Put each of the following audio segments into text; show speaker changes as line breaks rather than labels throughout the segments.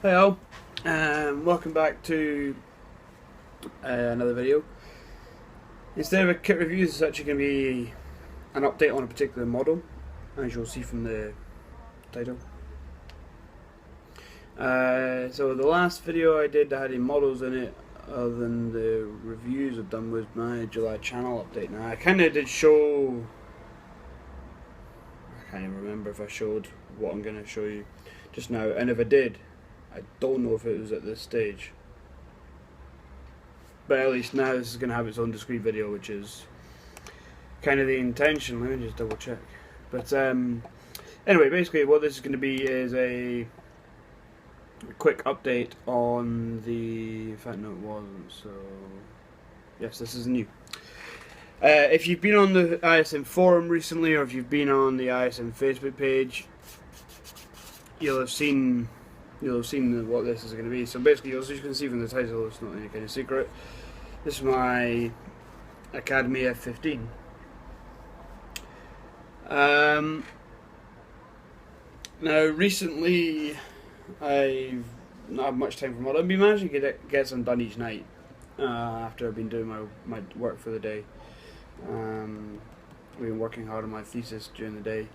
Hey all, welcome back to another video. Instead of a kit review, this is actually going to be an update on a particular model, as you'll see from the title. So the last video I did, I had any models in it other than the reviews I've done with my July channel update. Now I kind of did show, I can't even remember if I showed what I'm going to show you just now, and if I did, I don't know if it was at this stage, but at least now this is going to have its own discrete video, which is kind of the intention. Let me just double check. But anyway, basically what this is going to be is a quick update on the, in fact no it wasn't, so yes, this is new. If you've been on the ISM forum recently, or if you've been on the ISM Facebook page, you'll have seen what this is going to be. So basically, as you can see from the title, it's not any kind of secret. This is my Academy F15. Now, recently, I've not had much time for modeling. I've been managing to get some done each night after I've been doing my work for the day. We've been working hard on my thesis during the day.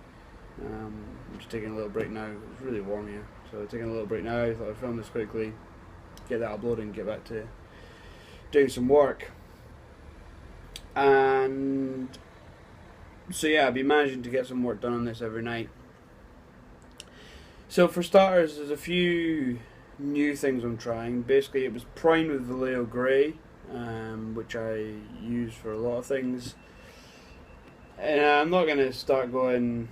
I'm just taking a little break now. It's really warm here, so taking a little break now. I thought I'd film this quickly, get that uploaded, and get back to doing some work. And so yeah, I've been managing to get some work done on this every night. So for starters, there's a few new things I'm trying. Basically, it was primed with Vallejo Grey, which I use for a lot of things. And I'm not going to start going.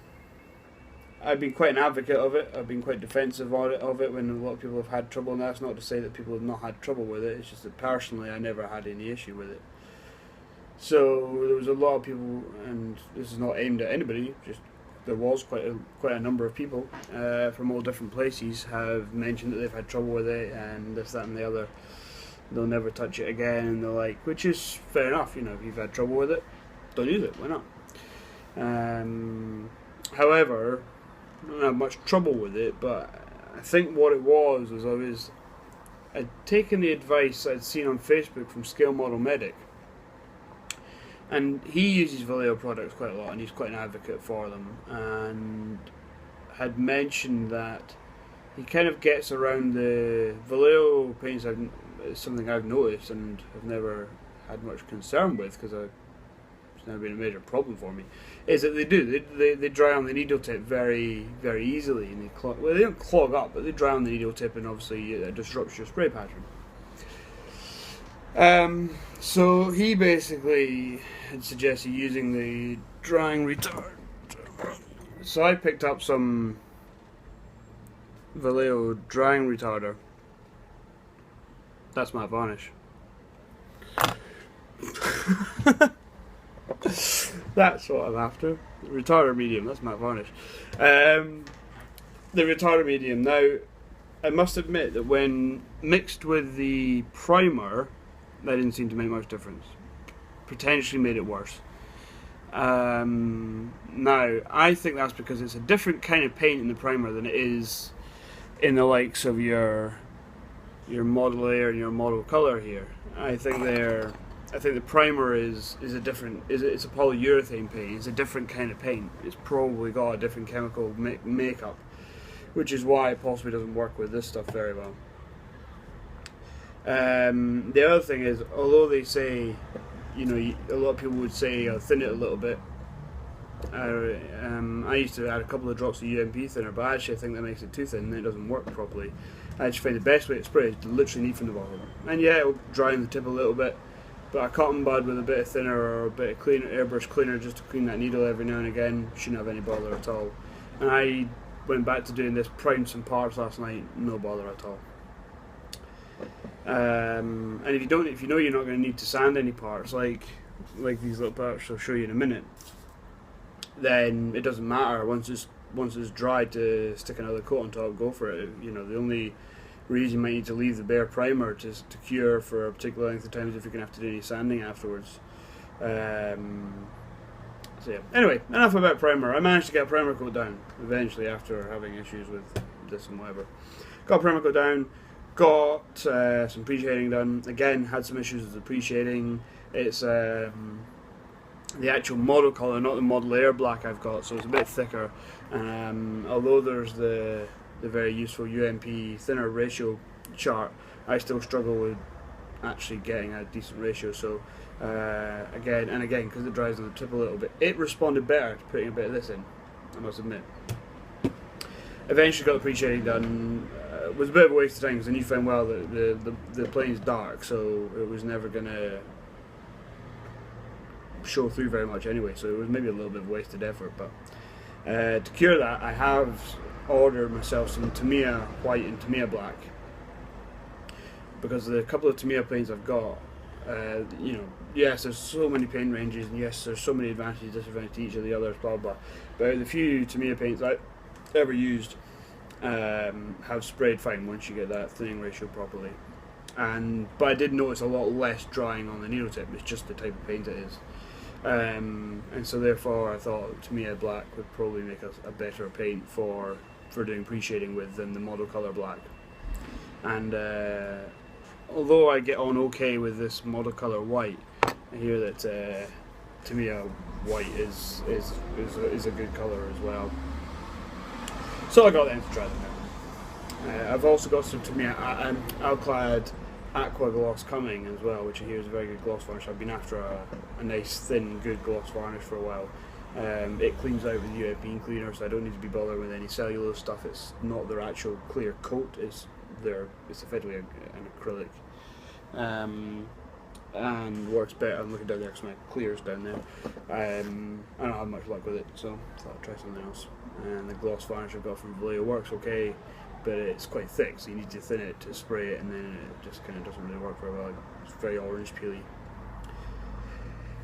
I've been quite an advocate of it. I've been quite defensive of it when a lot of people have had trouble, and that's not to say that people have not had trouble with it. It's just that personally I never had any issue with it. So there was a lot of people, and this is not aimed at anybody, just there was quite a number of people from all different places have mentioned that they've had trouble with it, and this, that and the other. They'll never touch it again, and the like, which is fair enough. You know, if you've had trouble with it, don't use it. Why not? However, I don't have much trouble with it, but I think what it was I'd taken the advice I'd seen on Facebook from Scale Model Medic, and he uses Vallejo products quite a lot, and he's quite an advocate for them, and had mentioned that he kind of gets around the Vallejo paints. It's something I've noticed and have never had much concern with, because it's never been a major problem for me, is that they dry on the needle tip very, very easily, and they don't clog up, but they dry on the needle tip, and obviously it disrupts your spray pattern. So he basically had suggested using the drying retard. So I picked up some Vallejo drying retarder. That's my varnish. That's what I'm after. The retarder medium, that's my varnish. The retarder medium. Now, I must admit that when mixed with the primer, that didn't seem to make much difference. Potentially made it worse. Now, I think that's because it's a different kind of paint in the primer than it is in the likes of your model A and your model color here. I think the primer is a different. It's a polyurethane paint. It's a different kind of paint. It's probably got a different chemical makeup, which is why it possibly doesn't work with this stuff very well. The other thing is, although they say, you know, a lot of people would say thin it a little bit. I used to add a couple of drops of UMP thinner, but actually I think that makes it too thin and it doesn't work properly. I just find the best way to spray is to literally knead from the bottom. And yeah, it'll dry on the tip a little bit, but a cotton bud with a bit of thinner or a bit of airbrush cleaner just to clean that needle every now and again shouldn't have any bother at all. And I went back to doing this, primed some parts last night, no bother at all. And if you know you're not going to need to sand any parts, like these little parts I'll show you in a minute, then it doesn't matter. Once it's dry, to stick another coat on top, go for it. You know, the only reason you might need to leave the bare primer to cure for a particular length of time is if you're going to have to do any sanding afterwards. So yeah. Anyway, enough about primer. I managed to get a primer coat down eventually after having issues with this and whatever. got Primaco down, got some pre-shading done. Again, had some issues with the pre-shading. It's the actual model colour, not the model air black I've got, so it's a bit thicker. Although there's the very useful UMP thinner ratio chart, I still struggle with actually getting a decent ratio. So again, because it dries on the tip a little bit, it responded better to putting a bit of this in, I must admit. Eventually got the pre-shading done. It was a bit of a waste of time because I knew fine well that the plane's dark, so it was never going to show through very much anyway, so it was maybe a little bit of wasted effort. But to cure that, I have ordered myself some Tamiya white and Tamiya black, because the couple of Tamiya planes I've got, you know, yes, there's so many paint ranges, and yes, there's so many advantages, disadvantages to each of the others, blah blah. But the few Tamiya paints I've ever used have sprayed fine once you get that thinning ratio properly. But I did notice a lot less drying on the needle tip. It's just the type of paint it is. And so therefore I thought Tamiya black would probably make a better paint for doing pre-shading with than the model colour black. And although I get on okay with this model colour white, I hear that Tamiya white is a good colour as well. So I got them to try them out. I've also got some Tamiya Alclad Aqua Gloss coming as well, which I hear is a very good gloss varnish. I've been after a nice thin good gloss varnish for a while. It cleans out with UFP cleaner, so I don't need to be bothered with any cellulose stuff. It's not their actual clear coat, it's effectively an acrylic. And works better. I'm looking down there because my clear's down there. I don't have much luck with it, so I thought I'd try something else. And the gloss varnish I've got from Vallejo works okay, but it's quite thick, so you need to thin it to spray it, and then it just kind of doesn't really work very well. It's very orange peely.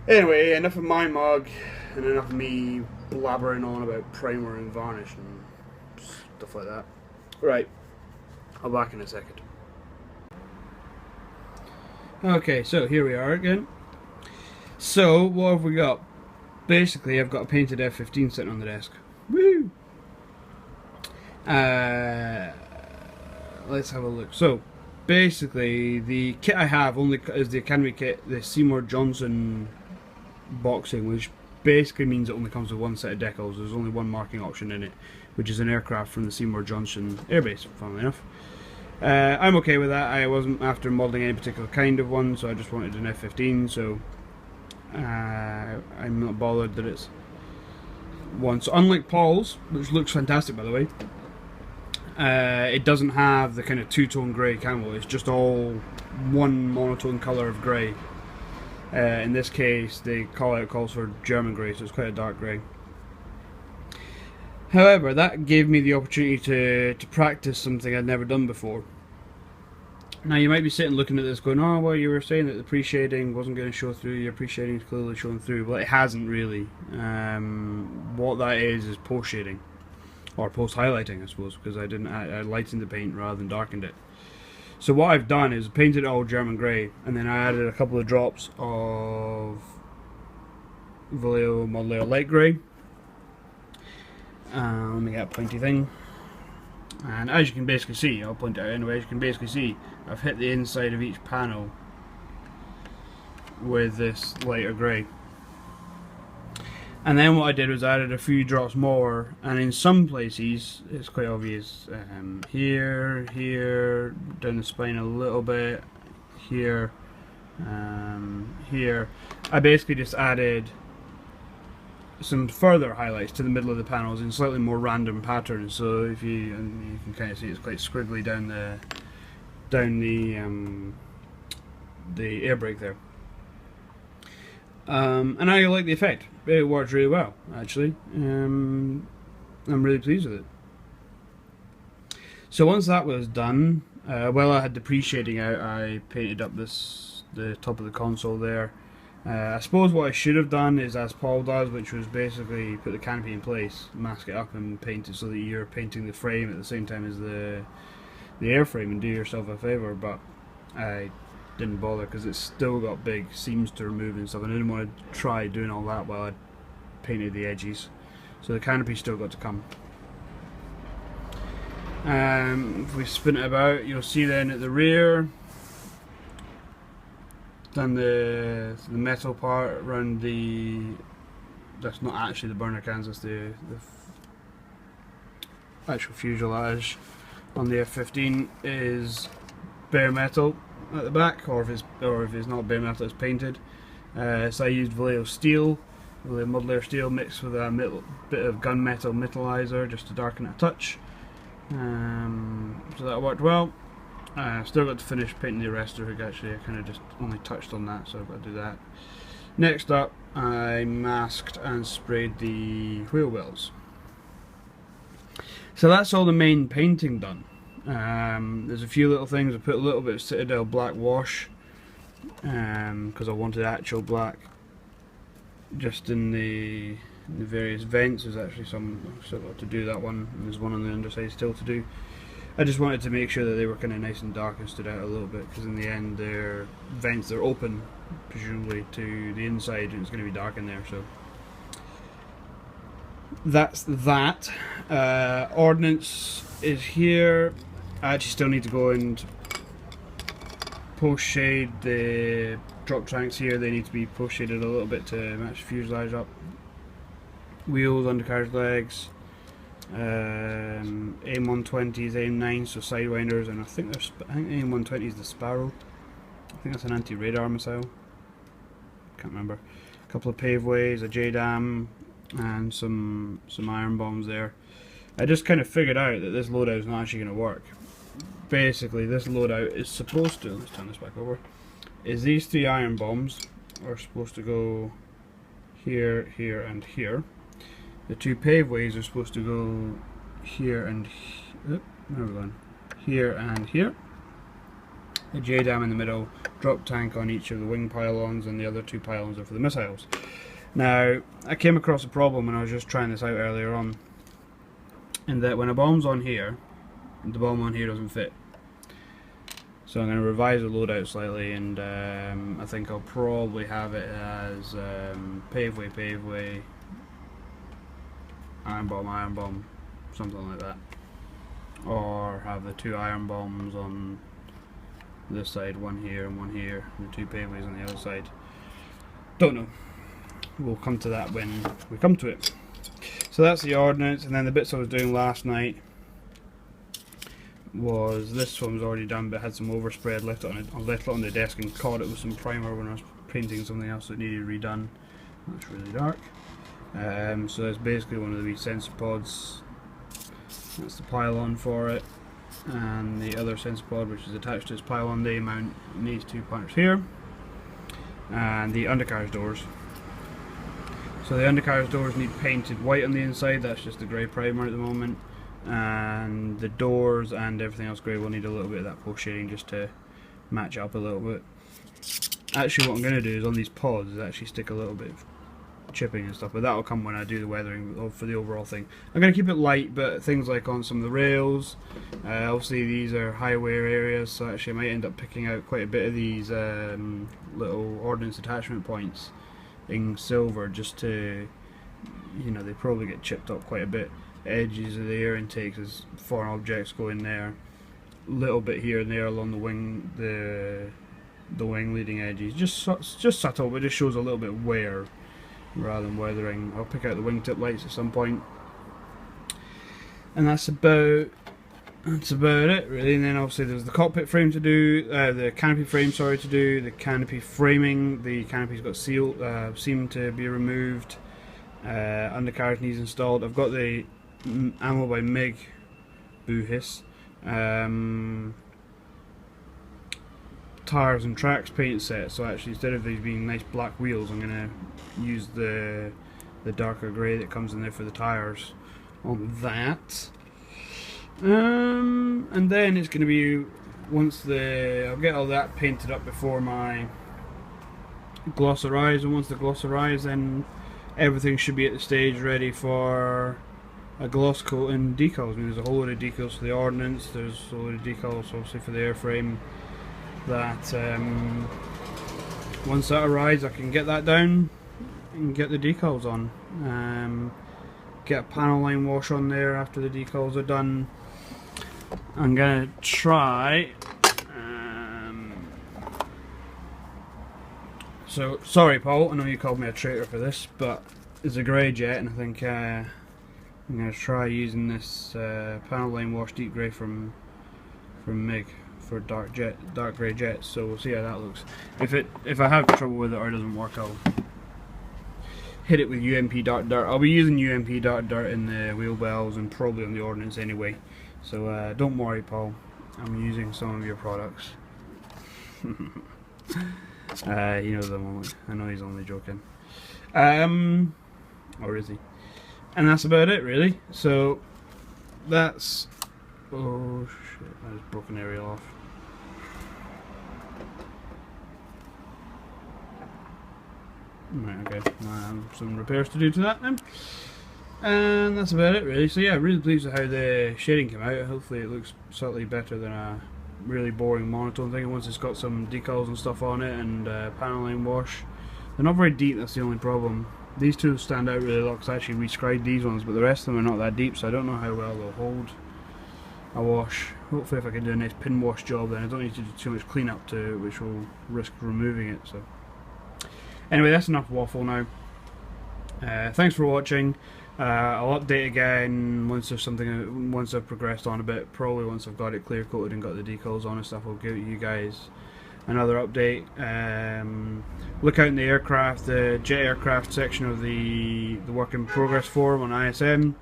Anyway, enough of my mug, and enough of me blabbering on about primer and varnish and stuff like that. Right, I'll be back in a second. Okay, so here we are again. So, what have we got? Basically, I've got a painted F-15 sitting on the desk. Woo! Let's have a look. So, basically, the kit I have only is the Academy kit, the Seymour Johnson boxing, which basically means it only comes with one set of decals. There's only one marking option in it, which is an aircraft from the Seymour Johnson airbase, funnily enough. I'm okay with that. I wasn't after modelling any particular kind of one, so I just wanted an F-15, so I'm not bothered that it's one. So unlike Paul's, which looks fantastic by the way, it doesn't have the kind of two-tone grey camo. It's just all one monotone colour of grey. In this case, the call-out calls for German grey, so it's quite a dark grey. However, that gave me the opportunity to practice something I'd never done before. Now you might be sitting looking at this going, oh well, you were saying that the pre-shading wasn't going to show through, your pre-shading is clearly showing through. Well, it hasn't really. What that is post-shading, or post-highlighting I suppose, because I lightened the paint rather than darkened it. So what I've done is painted it all German grey, and then I added a couple of drops of Vallejo Model Air light grey. Let me get a pointy thing, and as you can basically see, I'll point it out anyway, as you can basically see, I've hit the inside of each panel with this lighter grey. And then what I did was I added a few drops more, and in some places it's quite obvious, here, down the spine a little bit, here, here, I basically just added some further highlights to the middle of the panels in slightly more random patterns. So if you can kind of see it's quite squiggly down the air brake there. And I like the effect. It works really well, actually. I'm really pleased with it. So once that was done, while I had the pre-shading out, I painted up the top of the console there. I suppose what I should have done is as Paul does, which was basically put the canopy in place, mask it up and paint it so that you're painting the frame at the same time as the airframe, and do yourself a favour, but I didn't bother because it's still got big seams to remove and stuff, and I didn't want to try doing all that while I painted the edges. So the canopy still got to come. If we spin it about, you'll see then at the rear, then the metal part around that's not actually the burner cans, it's the actual fuselage on the F-15 is bare metal at the back, or if it's not bare metal, it's painted. So I used Vallejo steel, Vallejo mud layer steel mixed with a bit of gunmetal metallizer just to darken it a touch. So that worked well. Still got to finish painting the arrestor hook. Actually, I kind of just only touched on that, so I've got to do that. Next up, I masked and sprayed the wheel wells. So that's all the main painting done. There's a few little things. I put a little bit of Citadel black wash because I wanted actual black just in the various vents. There's actually some still got to do that one, and there's one on the underside still to do. I just wanted to make sure that they were kind of nice and dark and stood out a little bit, because in the end their vents are open presumably to the inside and it's going to be dark in there. So that's that. Ordnance is here. I actually still need to go and post shade the drop tanks here. They need to be post shaded a little bit to match the fuselage up. Wheels, undercarriage legs, AIM-120s, AIM-9s, so sidewinders, and I think AIM-120 is the Sparrow. I think that's an anti-radar missile. Can't remember. A couple of paveways, a JDAM, and some iron bombs there. I just kind of figured out that this loadout is not actually going to work. Basically, this loadout is supposed to, let's turn this back over, is these 3 iron bombs are supposed to go here, here, and here. The 2 paveways are supposed to go here and here. Where are we going? Here and here. A JDAM in the middle, drop tank on each of the wing pylons, and the other 2 pylons are for the missiles. Now, I came across a problem when I was just trying this out earlier on, in that when a bomb's on here, the bomb on here doesn't fit. So I'm going to revise the loadout slightly, and I think I'll probably have it as paveway, iron bomb, something like that. Or have the 2 iron bombs on this side, one here and one here, and the 2 paveways on the other side. Don't know. We'll come to that when we come to it. So that's the ordnance, and then the bits I was doing last night was, this one was already done but had some overspray. I left it on the desk and caught it with some primer when I was painting something else that needed redone. That's really dark. So that's basically one of the wee sensor pods. That's the pylon for it, and the other sensor pod which is attached to this pylon, they mount in these 2 parts here, and the undercarriage doors. So the undercarriage doors need painted white on the inside, that's just the grey primer at the moment, and the doors and everything else grey will need a little bit of that post shading just to match up a little bit. Actually what I'm going to do is on these pods is actually stick a little bit of chipping and stuff, but that'll come when I do the weathering for the overall thing. I'm going to keep it light, but things like on some of the rails, obviously these are highway areas, so actually I might end up picking out quite a bit of these little ordnance attachment points in silver, just to, you know, they probably get chipped up quite a bit. Edges of the air intakes as foreign objects go in there, a little bit here and there along the wing, the wing leading edges, just subtle, but it just shows a little bit of wear rather than weathering. I'll pick out the wingtip lights at some point, and that's about it really. And then obviously there's the cockpit frame to do, the canopy frame, sorry, to do, the canopy framing. The canopy's got seam to be removed, undercarriage needs installed. I've got the Ammo by MiG Boo-Hiss tires and tracks paint set, so actually instead of these being nice black wheels, I'm going to use the darker grey that comes in there for the tires on that. And then it's going to be, I'll get all that painted up before my gloss arrives, and once the gloss arrives then everything should be at the stage ready for a gloss coat and decals. I mean, there's a whole load of decals for the ordnance, there's a load of decals obviously for the airframe, that once that arrives I can get that down and get the decals on. Get a panel line wash on there after the decals are done. I'm gonna try. So sorry, Paul. I know you called me a traitor for this, but it's a grey jet, and I think I'm gonna try using this panel line wash deep grey from MiG for dark grey jets. So we'll see how that looks. If I have trouble with it or it doesn't work, I'll hit it with UMP Dark Dirt. I'll be using UMP Dark Dirt in the wheel wells and probably on the ordnance anyway. So don't worry, Paul. I'm using some of your products. He knows I'm only. I know he's only joking. Or is he? And that's about it, really. So that's. Oh shit! I just broke an aerial off. Right, okay. Some repairs to do to that then. And that's about it, really. So yeah, really pleased with how the shading came out. Hopefully it looks slightly better than a really boring monotone thing. Once it's got some decals and stuff on it and panel line wash. They're not very deep, that's the only problem. These two stand out really a lot because I actually rescribed these ones, but the rest of them are not that deep, so I don't know how well they'll hold a wash. Hopefully if I can do a nice pin wash job, then I don't need to do too much cleanup to it, which will risk removing it. So anyway, that's enough waffle now. Thanks for watching. I'll update again once there's something. Once I've progressed on a bit, probably once I've got it clear coated and got the decals on and stuff, I'll give you guys another update. Look out in the aircraft, the jet aircraft section of the work in progress forum on ISM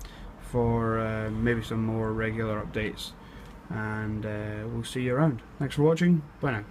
for maybe some more regular updates, and we'll see you around. Thanks for watching. Bye now.